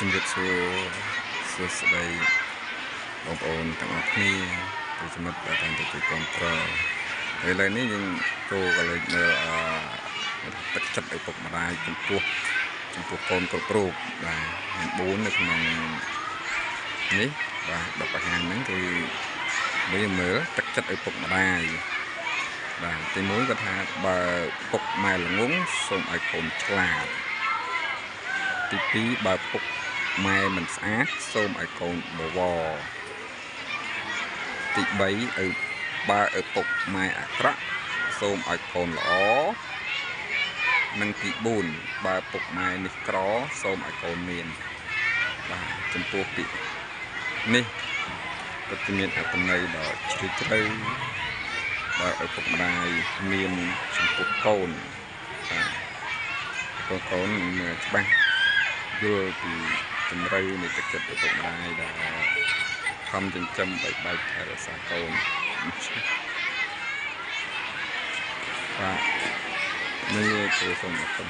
ជំរាបសួរសួស្តីបងប្អូនទាំងអស់គ្នាពីសមិទ្ធដែលតាមទៅជួយគ្រប់គ្រងឥឡូវនេះយើងចូលកលេចមើលទឹកចិត្តឪពុកម្ដាយចំពោះកូនគ្រប់រូបបាទមាន4នៅក្នុងនេះបាទបទបង្ហាញហ្នឹងគឺយើងមើលទឹកចិត្តឪពុកម្ដាយបាទទី1គាត់ថាបើពុកម៉ែល្ងងសូមឲ្យកូនឆ្លាតទី2បើពុកម៉ែមិនស្អាតសូមឲ្យកូនបវរទី3បើឪពុកម៉ែអាក្រក់សូមឲ្យកូនល្អនិងទី4បើពុកម៉ែនេះក្រសូមឲ្យកូនមានបាទចំពោះពាក្យនេះពិតជាមានអត្ថន័យដ៏ជ្រាលជ្រៅបើឪពុកម្ដាយមានចំពោះកូនបាទកូនច្បាស់យល់ពីជំរឿនៃទឹកចិត្តឪពុកម្ដាយដែលខំចិញ្ចឹមបែកថែរក្សាកូនបាទនេះគឺសូមអរគុណ